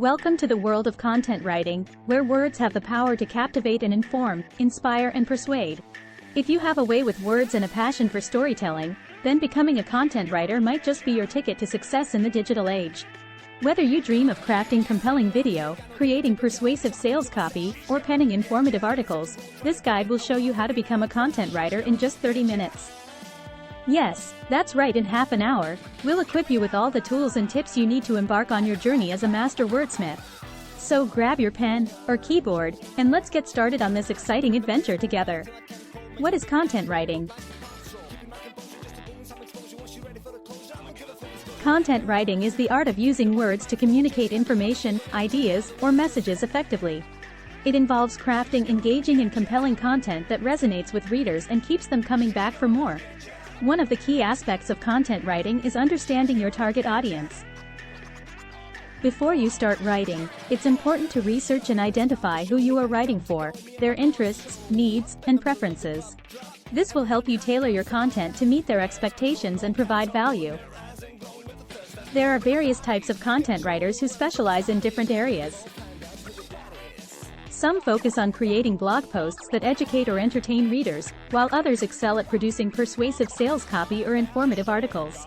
Welcome to the world of content writing, where words have the power to captivate and inform, inspire and persuade. If you have a way with words and a passion for storytelling, then becoming a content writer might just be your ticket to success in the digital age. Whether you dream of crafting compelling video, creating persuasive sales copy, or penning informative articles, this guide will show you how to become a content writer in just 30 minutes. Yes, that's right, in half an hour, we'll equip you with all the tools and tips you need to embark on your journey as a master wordsmith. So grab your pen or keyboard, and let's get started on this exciting adventure together. What is content writing? Content writing is the art of using words to communicate information, ideas, or messages effectively. It involves crafting engaging and compelling content that resonates with readers and keeps them coming back for more. One of the key aspects of content writing is understanding your target audience. Before you start writing, it's important to research and identify who you are writing for, their interests, needs, and preferences. This will help you tailor your content to meet their expectations and provide value. There are various types of content writers who specialize in different areas. Some focus on creating blog posts that educate or entertain readers, while others excel at producing persuasive sales copy or informative articles.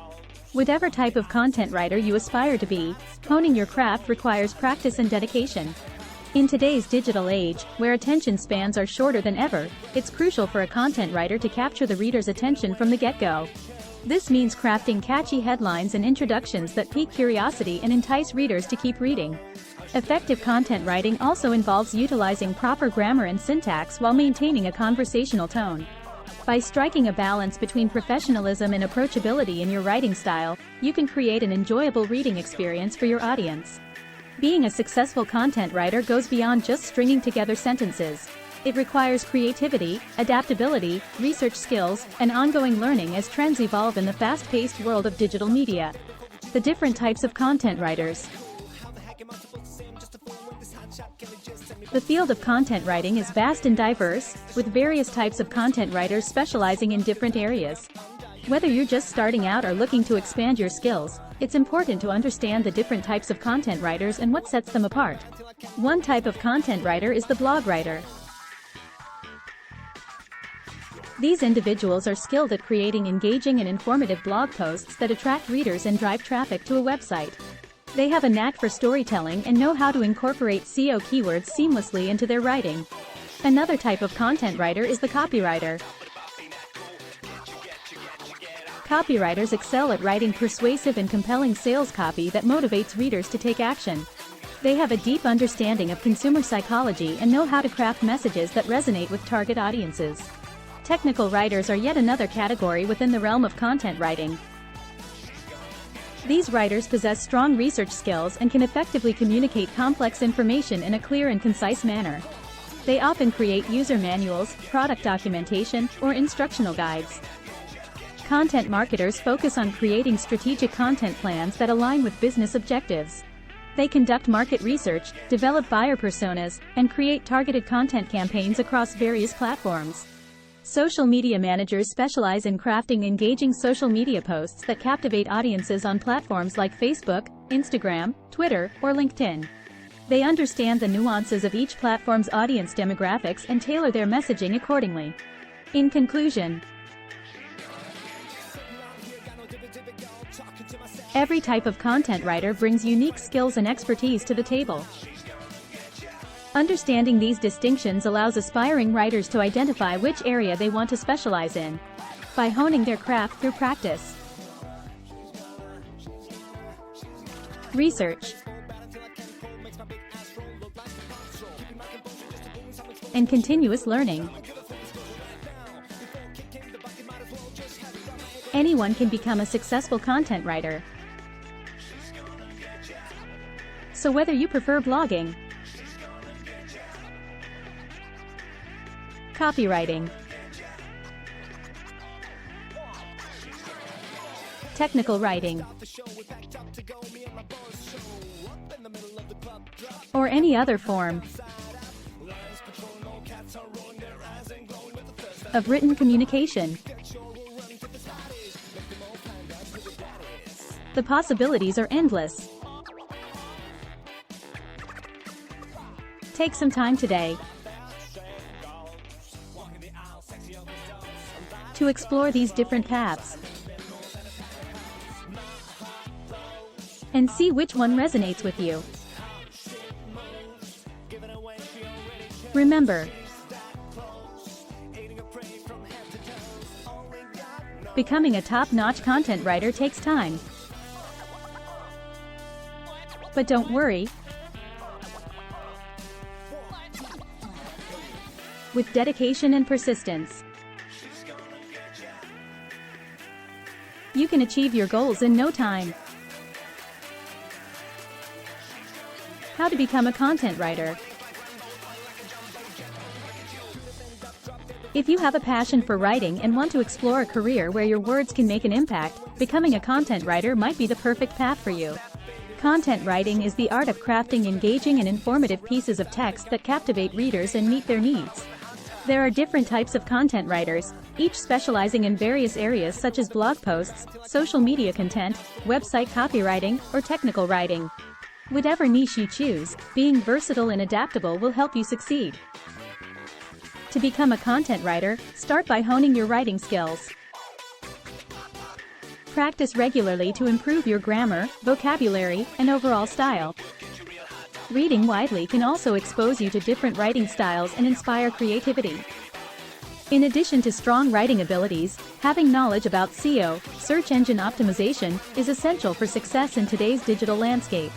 Whatever type of content writer you aspire to be, honing your craft requires practice and dedication. In today's digital age, where attention spans are shorter than ever, it's crucial for a content writer to capture the reader's attention from the get-go. This means crafting catchy headlines and introductions that pique curiosity and entice readers to keep reading. Effective content writing also involves utilizing proper grammar and syntax while maintaining a conversational tone. By striking a balance between professionalism and approachability in your writing style, you can create an enjoyable reading experience for your audience. Being a successful content writer goes beyond just stringing together sentences. It requires creativity, adaptability, research skills, and ongoing learning as trends evolve in the fast-paced world of digital media. The different types of content writers. The field of content writing is vast and diverse, with various types of content writers specializing in different areas. Whether you're just starting out or looking to expand your skills, it's important to understand the different types of content writers and what sets them apart. One type of content writer is the blog writer. These individuals are skilled at creating engaging and informative blog posts that attract readers and drive traffic to a website. They have a knack for storytelling and know how to incorporate SEO keywords seamlessly into their writing. Another type of content writer is the copywriter. Copywriters excel at writing persuasive and compelling sales copy that motivates readers to take action. They have a deep understanding of consumer psychology and know how to craft messages that resonate with target audiences. Technical writers are yet another category within the realm of content writing. These writers possess strong research skills and can effectively communicate complex information in a clear and concise manner. They often create user manuals, product documentation, or instructional guides. Content marketers focus on creating strategic content plans that align with business objectives. They conduct market research, develop buyer personas, and create targeted content campaigns across various platforms. Social media managers specialize in crafting engaging social media posts that captivate audiences on platforms like Facebook, Instagram, Twitter, or LinkedIn. They understand the nuances of each platform's audience demographics and tailor their messaging accordingly. In conclusion, every type of content writer brings unique skills and expertise to the table. Understanding these distinctions allows aspiring writers to identify which area they want to specialize in, by honing their craft through practice, research, and continuous learning. Anyone can become a successful content writer. So whether you prefer blogging, copywriting, technical writing, or any other form of written communication, the possibilities are endless. Take some time today to explore these different paths and see which one resonates with you. Remember, becoming a top-notch content writer takes time. But don't worry. With dedication and persistence, you can achieve your goals in no time. How to become a content writer. If you have a passion for writing and want to explore a career where your words can make an impact, becoming a content writer might be the perfect path for you. Content writing is the art of crafting engaging and informative pieces of text that captivate readers and meet their needs. There are different types of content writers, each specializing in various areas such as blog posts, social media content, website copywriting, or technical writing. Whatever niche you choose, being versatile and adaptable will help you succeed. To become a content writer, start by honing your writing skills. Practice regularly to improve your grammar, vocabulary, and overall style. Reading widely can also expose you to different writing styles and inspire creativity. In addition to strong writing abilities, having knowledge about SEO, search engine optimization, is essential for success in today's digital landscape.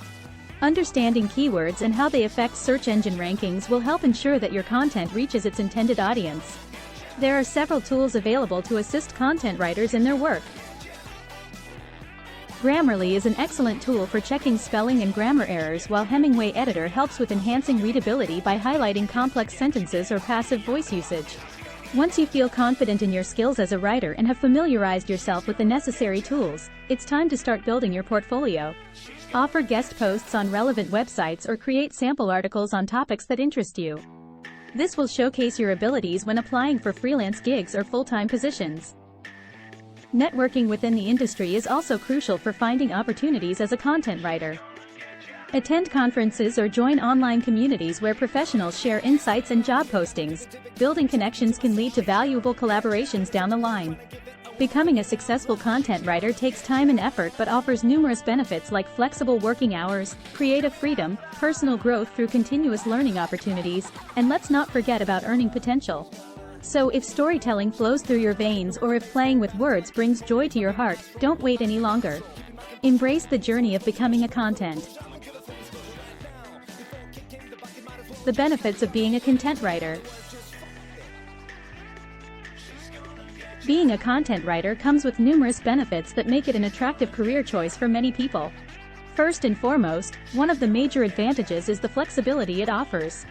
Understanding keywords and how they affect search engine rankings will help ensure that your content reaches its intended audience. There are several tools available to assist content writers in their work. Grammarly is an excellent tool for checking spelling and grammar errors, while Hemingway Editor helps with enhancing readability by highlighting complex sentences or passive voice usage. Once you feel confident in your skills as a writer and have familiarized yourself with the necessary tools, it's time to start building your portfolio. Offer guest posts on relevant websites or create sample articles on topics that interest you. This will showcase your abilities when applying for freelance gigs or full-time positions. Networking within the industry is also crucial for finding opportunities as a content writer. Attend conferences or join online communities where professionals share insights and job postings. Building connections can lead to valuable collaborations down the line. Becoming a successful content writer takes time and effort but offers numerous benefits like flexible working hours, creative freedom, personal growth through continuous learning opportunities, and let's not forget about earning potential. So if storytelling flows through your veins or if playing with words brings joy to your heart, don't wait any longer. Embrace the journey of becoming a content. The benefits of being a content writer. Being a content writer comes with numerous benefits that make it an attractive career choice for many people. First and foremost, one of the major advantages is the flexibility it offers.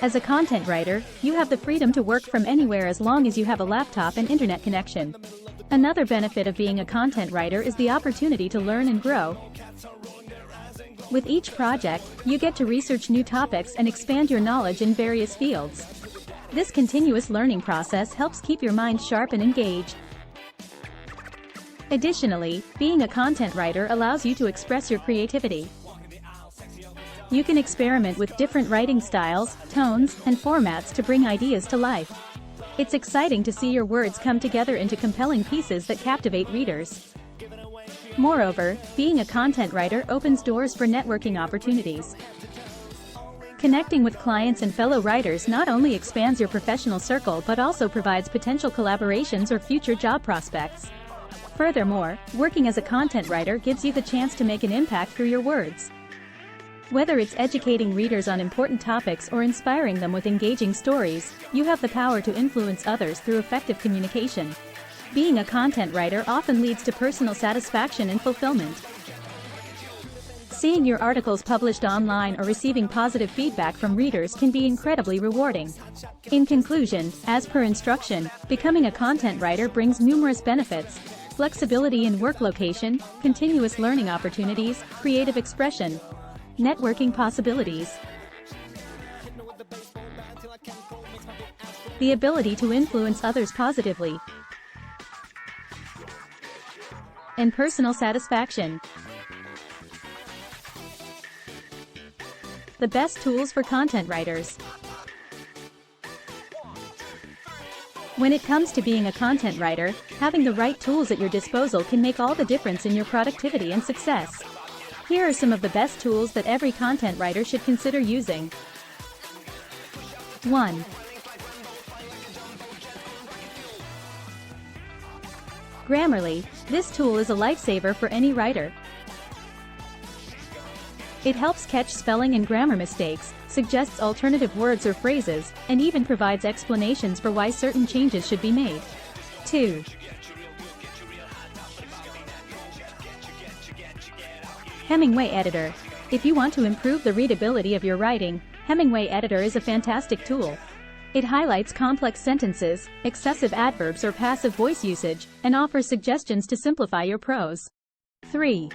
As a content writer, you have the freedom to work from anywhere as long as you have a laptop and internet connection. Another benefit of being a content writer is the opportunity to learn and grow. With each project, you get to research new topics and expand your knowledge in various fields. This continuous learning process helps keep your mind sharp and engaged. Additionally, being a content writer allows you to express your creativity. You can experiment with different writing styles, tones, and formats to bring ideas to life. It's exciting to see your words come together into compelling pieces that captivate readers. Moreover, being a content writer opens doors for networking opportunities. Connecting with clients and fellow writers not only expands your professional circle but also provides potential collaborations or future job prospects. Furthermore, working as a content writer gives you the chance to make an impact through your words. Whether it's educating readers on important topics or inspiring them with engaging stories, you have the power to influence others through effective communication. Being a content writer often leads to personal satisfaction and fulfillment. Seeing your articles published online or receiving positive feedback from readers can be incredibly rewarding. In conclusion, as per instruction, becoming a content writer brings numerous benefits: flexibility in work location, continuous learning opportunities, creative expression, networking possibilities, the ability to influence others positively, and personal satisfaction. the best tools for content writers. When it comes to being a content writer, having the right tools at your disposal can make all the difference in your productivity and success. Here are some of the best tools that every content writer should consider using. 1. Grammarly. This tool is a lifesaver for any writer. It helps catch spelling and grammar mistakes, suggests alternative words or phrases, and even provides explanations for why certain changes should be made. 2. Hemingway Editor. If you want to improve the readability of your writing, Hemingway Editor is a fantastic tool. It highlights complex sentences, excessive adverbs or passive voice usage, and offers suggestions to simplify your prose. 3.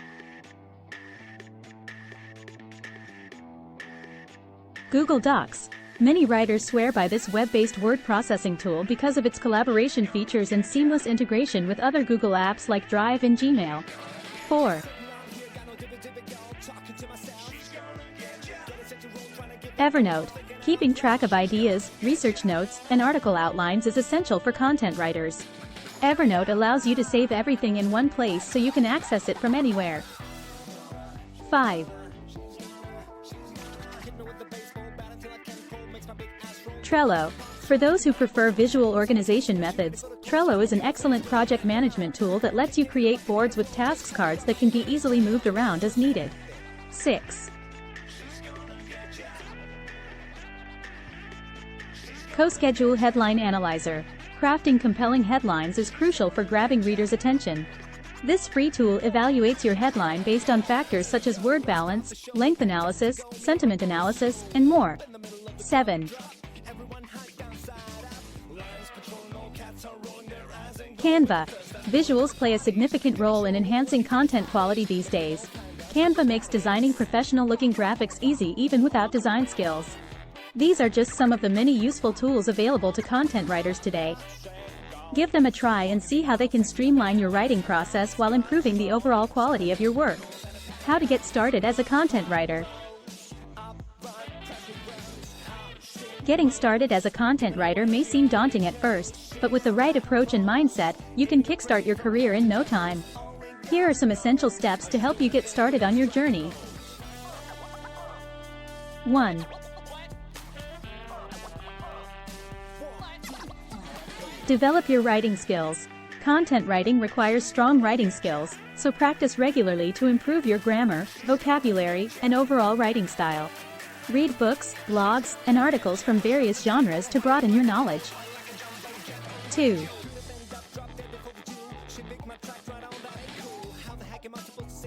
Google Docs. Many writers swear by this web-based word processing tool because of its collaboration features and seamless integration with other Google apps like Drive and Gmail. 4. Evernote. Keeping track of ideas, research notes, and article outlines is essential for content writers. Evernote allows you to save everything in one place so you can access it from anywhere. 5. Trello. For those who prefer visual organization methods, Trello is an excellent project management tool that lets you create boards with tasks cards that can be easily moved around as needed. 6. CoSchedule Headline Analyzer. Crafting compelling headlines is crucial for grabbing readers' attention. This free tool evaluates your headline based on factors such as word balance, length analysis, sentiment analysis, and more. 7. Canva. Visuals play a significant role in enhancing content quality these days. Canva makes designing professional-looking graphics easy even without design skills. These are just some of the many useful tools available to content writers today. Give them a try and see how they can streamline your writing process while improving the overall quality of your work. How to get started as a content writer. Getting started as a content writer may seem daunting at first, but with the right approach and mindset, you can kickstart your career in no time. Here are some essential steps to help you get started on your journey. 1. Develop your writing skills. Content writing requires strong writing skills, so practice regularly to improve your grammar, vocabulary, and overall writing style. Read books, blogs, and articles from various genres to broaden your knowledge. 2.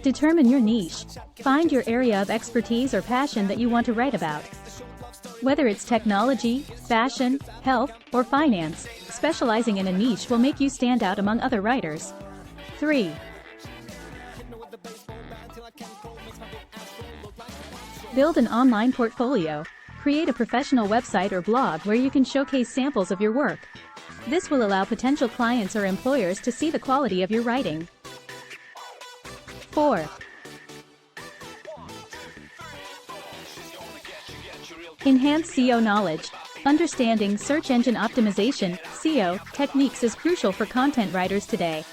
Determine your niche. Find your area of expertise or passion that you want to write about. Whether it's technology, fashion, health, or finance, specializing in a niche will make you stand out among other writers. 3. Build an online portfolio. Create a professional website or blog where you can showcase samples of your work. This will allow potential clients or employers to see the quality of your writing. 4. Enhance SEO knowledge. Understanding search engine optimization (SEO) techniques is crucial for content writers today.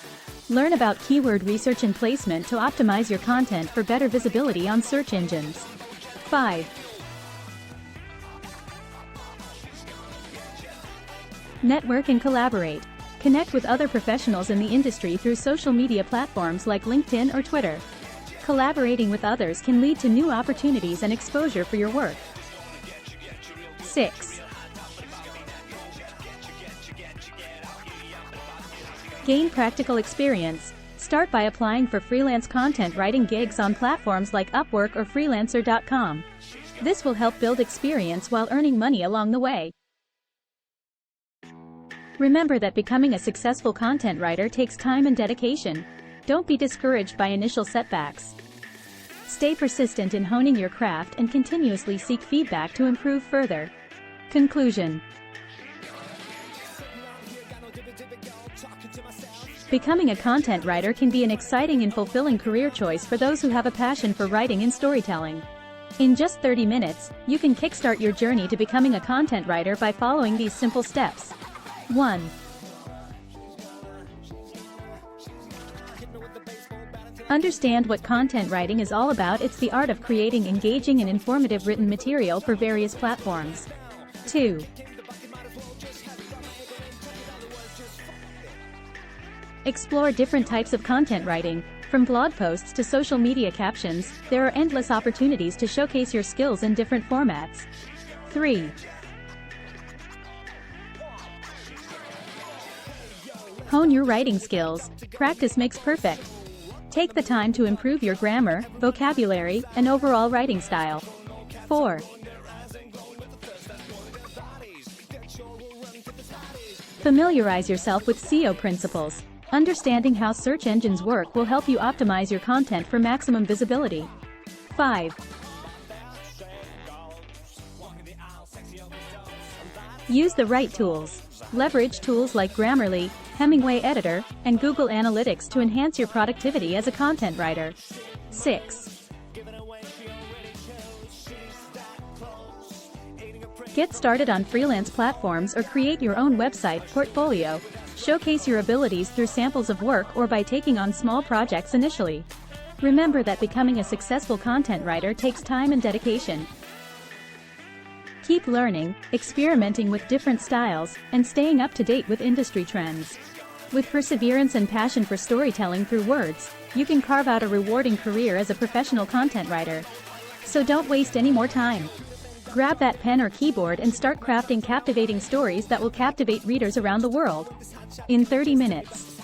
Learn about keyword research and placement to optimize your content for better visibility on search engines. 5. Network and collaborate. Connect with other professionals in the industry through social media platforms like LinkedIn or Twitter. Collaborating with others can lead to new opportunities and exposure for your work. 6. Gain practical experience. Start by applying for freelance content writing gigs on platforms like Upwork or freelancer.com. This will help build experience while earning money along the way. Remember that becoming a successful content writer takes time and dedication. Don't be discouraged by initial setbacks. Stay persistent in honing your craft and continuously seek feedback to improve further. Conclusion. Becoming a content writer can be an exciting and fulfilling career choice for those who have a passion for writing and storytelling. In just 30 minutes, you can kickstart your journey to becoming a content writer by following these simple steps. 1. Understand what content writing is all about. It's the art of creating engaging and informative written material for various platforms. 2. Explore different types of content writing. From blog posts to social media captions, there are endless opportunities to showcase your skills in different formats. 3. Hone your writing skills. Practice makes perfect. Take the time to improve your grammar, vocabulary, and overall writing style. 4. Familiarize yourself with SEO principles. Understanding how search engines work will help you optimize your content for maximum visibility. 5. Use the right tools. Leverage tools like Grammarly, Hemingway Editor, and Google Analytics to enhance your productivity as a content writer. 6. Get started on freelance platforms or create your own website portfolio. Showcase your abilities through samples of work or by taking on small projects initially. Remember that becoming a successful content writer takes time and dedication. Keep learning, experimenting with different styles, and staying up to date with industry trends. With perseverance and passion for storytelling through words, you can carve out a rewarding career as a professional content writer. So don't waste any more time. Grab that pen or keyboard and start crafting captivating stories that will captivate readers around the world. In 30 minutes.